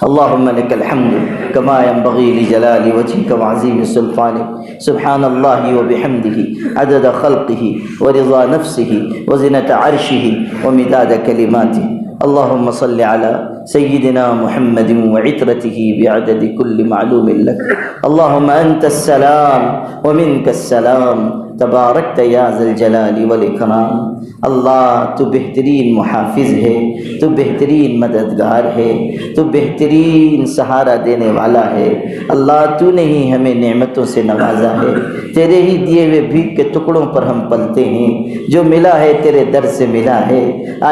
اللهم لك الحمد كما ينبغي لجلال وجهك وعظيم سلطانك. سبحان الله وبحمده عدد خلقه ورضا نفسه وزنة عرشه ومداد كلماته. اللهم صل على سيدنا محمد وعترته بعدد كل معلوم لك. اللهم أنت السلام ومنك السلام تبارکت یا ذا الجلال والاکرام. اللہ تو بہترین محافظ ہے، تو بہترین مددگار ہے، تو بہترین سہارا دینے والا ہے. اللہ تو نے ہی ہمیں نعمتوں سے نوازا ہے، تیرے ہی دیے ہوئے بھیک کے ٹکڑوں پر ہم پلتے ہیں. جو ملا ہے تیرے در سے ملا ہے،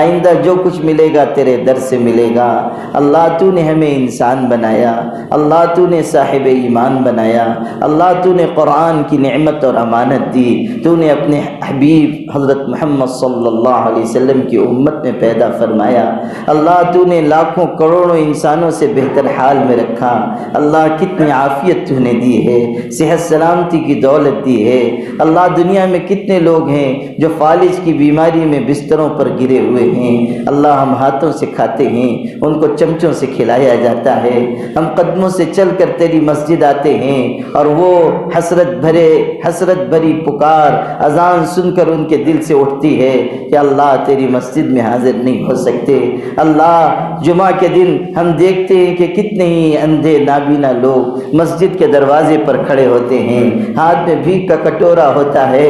آئندہ جو کچھ ملے گا تیرے در سے ملے گا. اللہ تو نے ہمیں انسان بنایا، اللہ تو نے صاحب ایمان بنایا، اللہ تو نے قرآن کی نعمت اور امانت دی. تو نے اپنے حبیب حضرت محمد صلی اللہ علیہ وسلم کی امت میں پیدا فرمایا. اللہ تو نے لاکھوں کروڑوں انسانوں سے بہتر حال میں رکھا. اللہ کتنی عافیت تو نے دی ہے، صحت سلامتی کی دولت دی ہے. اللہ دنیا میں کتنے لوگ ہیں جو فالج کی بیماری میں بستروں پر گرے ہوئے ہیں. اللہ ہم ہاتھوں سے کھاتے ہیں، ان کو چمچوں سے کھلایا جاتا ہے. ہم قدموں سے چل کر تیری مسجد آتے ہیں اور وہ حسرت بھری پکار اذان سن کر ان کے دل سے اٹھتی ہے کہ اللہ تیری مسجد میں حاضر نہیں ہو سکتے. اللہ جمعہ کے دن ہم دیکھتے ہیں کہ کتنے ہی اندھے نابینا لوگ مسجد کے دروازے پر کھڑے ہوتے ہیں، ہاتھ میں بھیک کا کٹورا ہوتا ہے.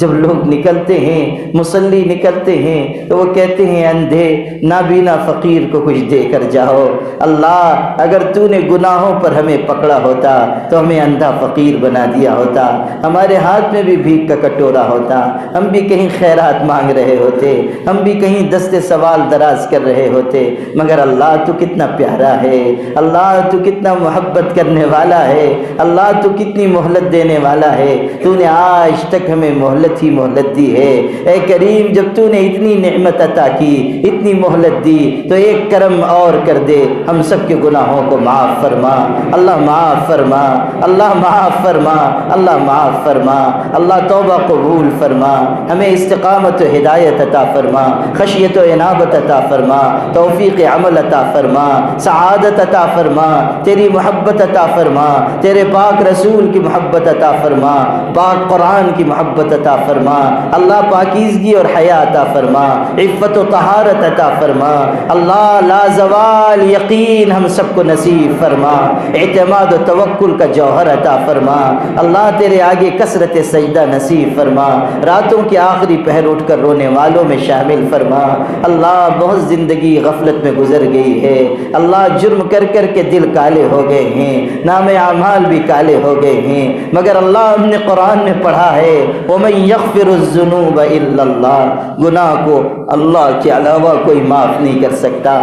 جب لوگ نکلتے ہیں، مصلی نکلتے ہیں تو وہ کہتے ہیں اندھے نابینا فقیر کو کچھ دے کر جاؤ. اللہ اگر تو نے گناہوں پر ہمیں پکڑا ہوتا تو ہمیں اندھا فقیر بنا دیا ہوتا. ہمارے ہاتھ میں بھی بھیک کا کٹورا ہوتا، ہم بھی کہیں خیرات مانگ رہے ہوتے، ہم بھی کہیں دست سوال دراز کر رہے ہوتے. مگر اللہ تو کتنا پیارا ہے، اللہ تو کتنا محبت کرنے والا ہے، اللہ تو کتنی مہلت دینے والا ہے. تو نے آج تک ہمیں مہلت ہی مہلت دی ہے. اے کریم، جب تو نے اتنی نعمت عطا کی، اتنی مہلت دی، تو ایک کرم اور کر دے، ہم سب کے گناہوں کو معاف فرما. اللہ معاف فرما، اللہ معاف فرما، اللہ معاف فرما. اللہ توبہ قبول فرما، ہمیں استقامت و ہدایت عطا فرما، خشیت و انابت عطا فرما، توفیق عمل عطا فرما، سعادت عطا فرما، تیری محبت عطا فرما، تیرے پاک رسول کی محبت عطا فرما، پاک قرآن کی محبت عطا فرما. اللہ پاکیزگی اور حیا عطا فرما، عفت و طہارت عطا فرما. اللہ لازوال یقین ہم سب کو نصیب فرما، اعتماد و توکل کا جوہر عطا فرما. اللہ تیرے آگے کثرت سجدہ نصیب فرما، راتوں کے آخری پہر اٹھ کر رونے والوں میں شامل فرما. اللہ بہت زندگی غفلت میں گزر گئی ہے. اللہ جرم کر کر کے دل کالے ہو گئے ہیں، نام اعمال بھی کالے ہو گئے ہیں. مگر اللہ ہم نے قرآن میں پڑھا ہے وَمَن يَغْفِرُ الذُّنُوبَ إِلَّا اللَّهُ، گناہ کو اللہ کے علاوہ کوئی معاف نہیں کر سکتا.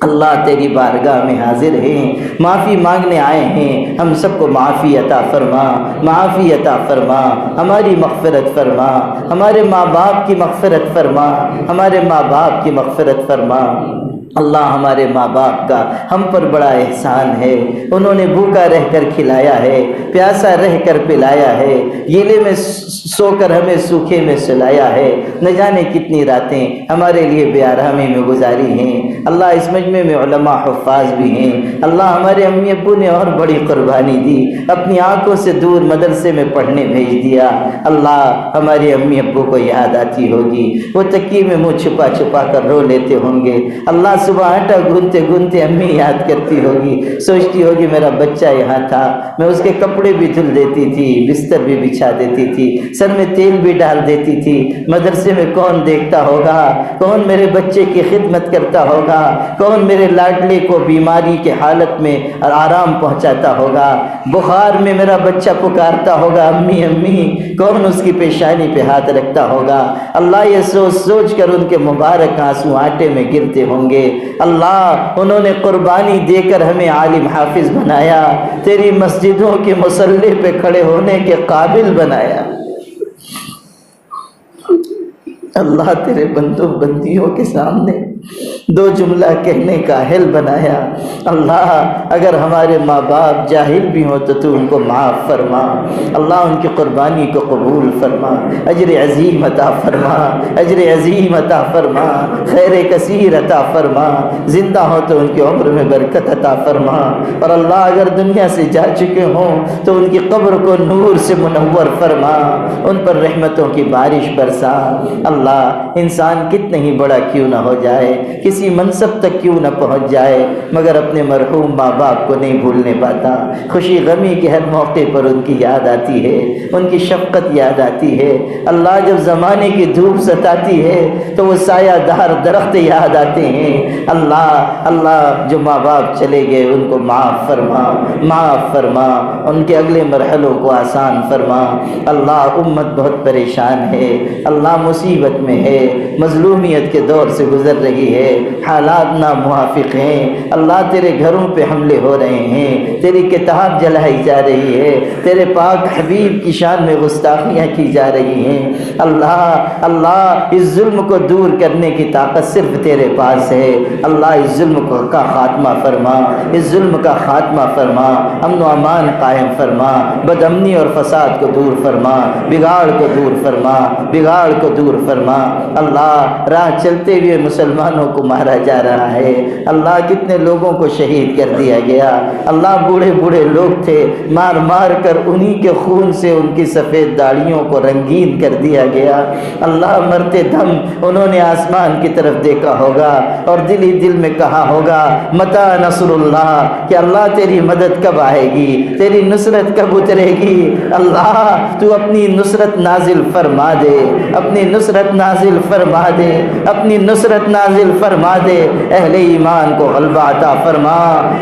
اللہ تیری بارگاہ میں حاضر ہیں، معافی مانگنے آئے ہیں. ہم سب کو معافی عطا فرما، معافی عطا فرما، ہماری مغفرت فرما، ہمارے ماں باپ کی مغفرت فرما، ہمارے ماں باپ کی مغفرت فرما. اللہ ہمارے ماں باپ کا ہم پر بڑا احسان ہے. انہوں نے بھوکا رہ کر کھلایا ہے، پیاسا رہ کر پلایا ہے، گیلے میں سو کر ہمیں سوکھے میں سلایا ہے. نہ جانے کتنی راتیں ہمارے لیے بے آرامی میں گزاری ہیں. اللہ اس مجمع میں علماء حفاظ بھی ہیں. اللہ ہمارے امی ابو نے اور بڑی قربانی دی، اپنی آنکھوں سے دور مدرسے میں پڑھنے بھیج دیا. اللہ ہمارے امی ابو کو یاد آتی ہوگی، وہ تکیے میں منہ چھپا چھپا کر رو لیتے ہوں گے. اللہ صبح آٹا گھنتے گھنتے امی یاد کرتی ہوگی، سوچتی ہوگی میرا بچہ یہاں تھا، میں اس کے کپڑے بھی دھل دیتی تھی، بستر بھی بچھا دیتی تھی، سر میں تیل بھی ڈال دیتی تھی. مدرسے میں کون دیکھتا ہوگا، کون میرے بچے کی خدمت کرتا ہوگا، کون میرے لاڈلے کو بیماری کے حالت میں آرام پہنچاتا ہوگا. بخار میں میرا بچہ پکارتا ہوگا امی امی، کون اس کی پیشانی پہ ہاتھ رکھتا ہوگا. اللہ یہ سوچ سوچ کر ان کے مبارک آنسو آٹے میں گرتے ہوں گے. اللہ انہوں نے قربانی دے کر ہمیں عالم حافظ بنایا، تیری مسجدوں کے مصلی پہ کھڑے ہونے کے قابل بنایا. اللہ تیرے بندوں بندیوں کے سامنے دو جملہ کہنے کا اہل بنایا۔ اللہ اگر ہمارے ماں باپ جاہل بھی ہوں تو ان کو معاف فرما، اللہ ان کی قربانی کو قبول فرما، اجر عظیم عطا فرما، اجر عظیم عطا فرما، خیر کثیر عطا فرما، زندہ ہو تو ان کی عمر میں برکت عطا فرما، اور اللہ اگر دنیا سے جا چکے ہوں تو ان کی قبر کو نور سے منور فرما، ان پر رحمتوں کی بارش برسا۔ اللہ انسان کتنا ہی بڑا کیوں نہ ہو جائے، کسی منصب تک کیوں نہ پہنچ جائے، مگر اپنے مرحوم ماں باپ کو نہیں بھولنے پاتا۔ خوشی غمی کے ہر موقع پر ان کی یاد آتی ہے، ان کی شفقت یاد آتی ہے۔ اللہ جب زمانے کی دھوپ ستاتی ہے تو وہ سایہ دار درخت یاد آتے ہیں۔ اللہ جو ماں باپ چلے گئے ان کو معاف فرما، معاف فرما، ان کے اگلے مرحلوں کو آسان فرما۔ اللہ امت بہت پریشان ہے، اللہ مصیبت میں ہے، مظلومیت کے دور سے گزر رہی ہے، حالات ناموافق ہیں۔ اللہ تیرے گھروں پہ حملے ہو رہے ہیں، تیری کتاب جلائی جا رہی ہے، تیرے پاک حبیب کی شان میں گستاخیاں کی جا رہی ہیں۔ اللہ اس ظلم کو دور کرنے کی طاقت صرف تیرے پاس ہے۔ اللہ اس ظلم کا خاتمہ فرما، اس ظلم کا خاتمہ فرما، امن و امان قائم فرما، بد امنی اور فساد کو دور فرما، بگاڑ کو دور فرما، بگاڑ کو دور فرما۔ اللہ راہ چلتے ہوئے مسلمانوں کو مارا جا رہا ہے، اللہ کتنے لوگوں کو شہید کر دیا گیا۔ اللہ بوڑھے بوڑھے لوگ تھے، مار مار کر انہی کے خون سے ان کی سفید داڑھیوں کو رنگین کر دیا گیا۔ اللہ مرتے دم انہوں نے آسمان کی طرف دیکھا ہوگا اور دل ہی دل میں کہا ہوگا متی نصر اللہ، کہ اللہ تیری مدد کب آئے گی، تیری نصرت کب اترے گی۔ اللہ تو اپنی نصرت نازل فرما دے، اپنی نصرت نازل فرما دے، اپنی نصرت نازل فرما دے۔ اہل ایمان کو غلبہ عطا فرما،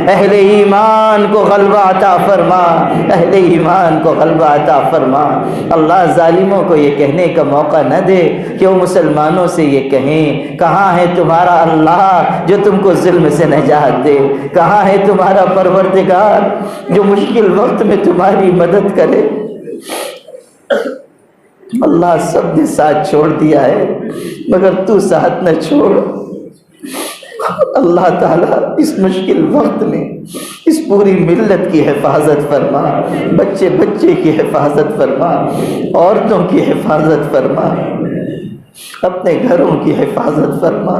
اہل ایمان کو غلبہ عطا فرما، اہل ایمان کو غلبہ عطا فرما۔ اللہ ظالموں کو یہ کہنے کا موقع نہ دے کہ وہ مسلمانوں سے یہ کہیں کہاں ہے تمہارا اللہ جو تم کو ظلم سے نجات دے، کہاں ہے تمہارا پروردگار جو مشکل وقت میں تمہاری مدد کرے۔ اللہ سب نے ساتھ چھوڑ دیا ہے مگر تو ساتھ نہ چھوڑ۔ اللہ تعالیٰ اس مشکل وقت میں اس پوری ملت کی حفاظت فرما، بچے بچے کی حفاظت فرما، عورتوں کی حفاظت فرما، اپنے گھروں کی حفاظت فرما۔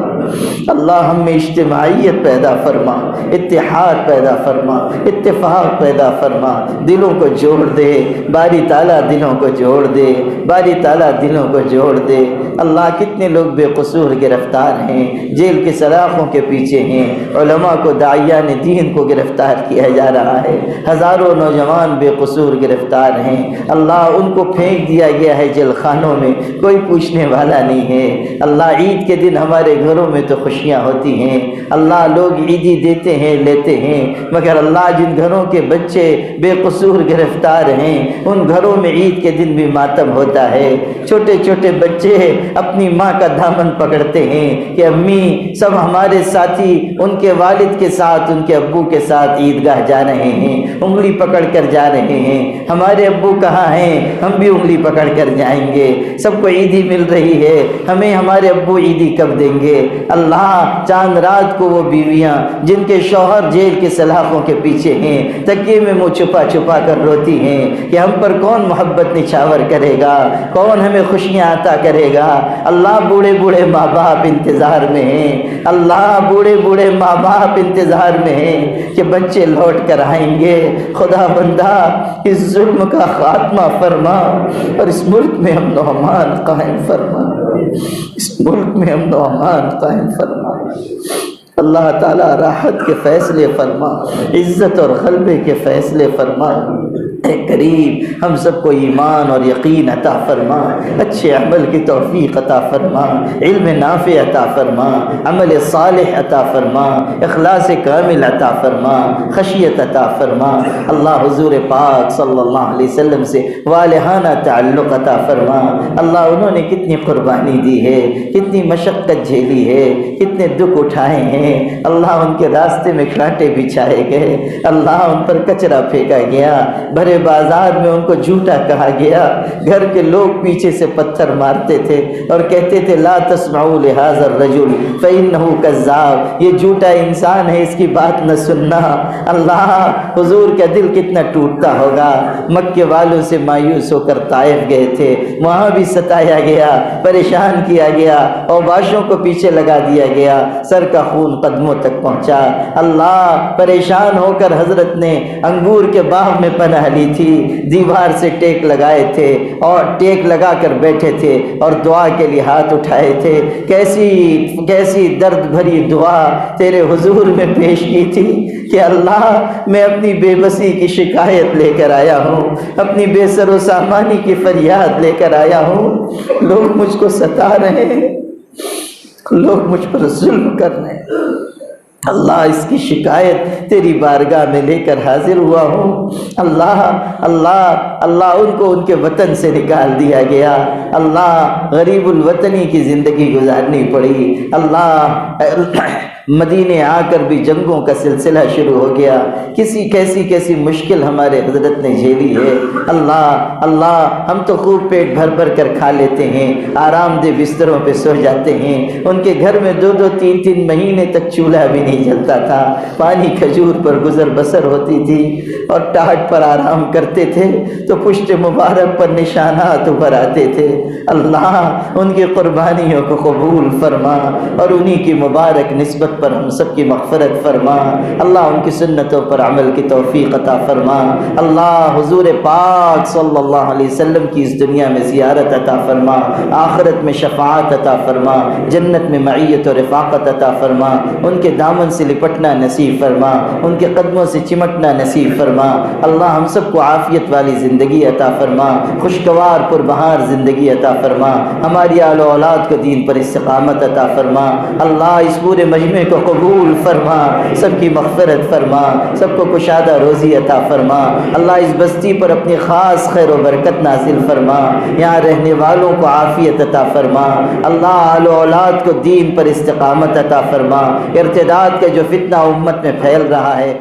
اللہ ہم میں اجتماعیت پیدا فرما، اتحاد پیدا فرما، اتفاق پیدا فرما، دلوں کو جوڑ دے، باری تعالیٰ دلوں کو جوڑ دے، باری تعالیٰ دلوں کو جوڑ دے۔ اللہ کتنے لوگ بے قصور گرفتار ہیں، جیل کے سلاخوں کے پیچھے ہیں، علماء کو داعیان دین کو گرفتار کیا جا رہا ہے، ہزاروں نوجوان بے قصور گرفتار ہیں۔ اللہ ان کو پھینک دیا گیا ہے جیل خانوں میں، کوئی پوچھنے والا نہیں ہے۔ اللہ عید کے دن ہمارے گھروں میں تو خوشیاں ہوتی ہیں، اللہ لوگ عیدی دیتے ہیں لیتے ہیں، مگر اللہ جن گھروں کے بچے بے قصور گرفتار ہیں ان گھروں میں عید کے دن بھی ماتم ہوتا ہے۔ چھوٹے چھوٹے بچے اپنی ماں کا دامن پکڑتے ہیں کہ امی سب ہمارے ساتھی ان کے والد کے ساتھ ان کے ابو کے ساتھ عیدگاہ جا رہے ہیں، انگلی پکڑ کر جا رہے ہیں، ہمارے ابو کہاں ہیں، ہم بھی انگلی پکڑ کر جائیں گے، سب کو عیدی مل رہی ہے، ہمیں ہمارے ابو عیدی کب دیں گے۔ اللہ چاند رات کو وہ بیویاں جن کے شوہر جیل کے سلاخوں کے پیچھے ہیں تکیے میں منہ چھپا چھپا کر روتی ہیں کہ ہم پر کون محبت نچھاور کرے گا، کون ہمیں خوشیاں عطا کرے گا۔ اللہ بوڑھے بوڑھے ماں باپ انتظار میں ہیں، اللہ بوڑھے بوڑھے ماں باپ انتظار میں ہیں کہ بچے لوٹ کر آئیں گے۔ خدا بندہ اس ظلم کا خاتمہ فرما اور اس ملک میں امن و امان قائم فرما، اس ملک میں امن و امان قائم فرما۔ اللہ تعالیٰ راحت کے فیصلے فرما، عزت اور غلبے کے فیصلے فرما۔ اے کریم ہم سب کو ایمان اور یقین عطا فرما، اچھے عمل کی توفیق عطا فرما، علم نافع عطا فرما، عمل صالح عطا فرما، اخلاص کامل عطا فرما، خشیت عطا فرما۔ اللہ حضور پاک صلی اللہ علیہ وسلم سے والہانہ تعلق عطا فرما۔ اللہ انہوں نے کتنی قربانی دی ہے، کتنی مشقت جھیلی ہے، کتنے دکھ اٹھائے ہیں۔ اللہ ان کے راستے میں کانٹے بچھائے گئے، اللہ ان پر کچرا پھینکا گیا، بھرے بازار میں ان کو جھوٹا کہا گیا، گھر کے لوگ پیچھے سے پتھر مارتے تھے اور کہتے تھے لا تسمعوا لهذا الرجل فإنه كذاب، یہ جھوٹا انسان ہے، اس کی بات نہ سننا۔ اللہ، حضور کا دل کتنا ٹوٹتا ہوگا۔ مکے والوں سے مایوس ہو کر طائف گئے تھے، وہاں بھی ستایا گیا، پریشان کیا گیا، اوباشوں کو پیچھے لگا دیا گیا، سر کا خون قدموں تک پہنچا۔ اللہ، پریشان ہو کر حضرت نے انگور کے باغ میں پناہ لی تھی، دیوار سے ٹیک لگائے تھے اور ٹیک لگا کر بیٹھے تھے اور دعا کے لیے ہاتھ اٹھائے تھے۔ کیسی درد بھری دعا تیرے حضور میں پیش کی تھی کہ اللہ، میں اپنی بے بسی کی شکایت لے کر آیا ہوں، اپنی بے سر و سامانی کی فریاد لے کر آیا ہوں، لوگ مجھ کو ستا رہے ہیں، لوگ مجھ پر ظلم کر رہے ہیں، اللہ اس کی شکایت تیری بارگاہ میں لے کر حاضر ہوا ہوں۔ اللہ اللہ اللہ، ان کو ان کے وطن سے نکال دیا گیا، اللہ غریب الوطنی کی زندگی گزارنی پڑی، اللہ مدینے آ کر بھی جنگوں کا سلسلہ شروع ہو گیا، کیسی مشکل ہمارے حضرت نے جھیلی ہے۔ اللہ اللہ، ہم تو خوب پیٹ بھر بھر کر کھا لیتے ہیں، آرام دہ بستروں پہ سو جاتے ہیں، ان کے گھر میں 2-2 3-3 مہینے تک چولہا بھی نہیں جلتا تھا، پانی کھجور پر گزر بسر ہوتی تھی اور ٹاٹ پر آرام کرتے تھے تو پشت مبارک پر نشانات ابھر آتے تھے۔ اللہ ان کی قربانیوں کو قبول فرما اور انہی کی مبارک نسبت پر ہم سب کی مغفرت فرما۔ اللہ ان کی سنتوں پر عمل کی توفیق عطا فرما۔ اللہ حضور پاک صلی اللہ علیہ وسلم کی اس دنیا میں زیارت عطا فرما، آخرت میں شفاعت عطا فرما، جنت میں معیت و رفاقت عطا فرما، ان کے دامن سے لپٹنا نصیب فرما، ان کے قدموں سے چمٹنا نصیب فرما۔ اللہ ہم سب کو عافیت والی زندگی عطا فرما، خوشگوار پربہار زندگی عطا فرما، ہماری آل و اولاد کو دین پر استقامت عطا فرما۔ اللہ اس پورے مجمع کو قبول فرما، سب کی مغفرت فرما، سب کو کشادہ روزی عطا فرما۔ اللہ اس بستی پر اپنی خاص خیر و برکت نازل فرما، یہاں رہنے والوں کو عافیت عطا فرما۔ اللہ آل و اولاد کو دین پر استقامت عطا فرما، ارتداد کا جو فتنہ امت میں پھیل رہا ہے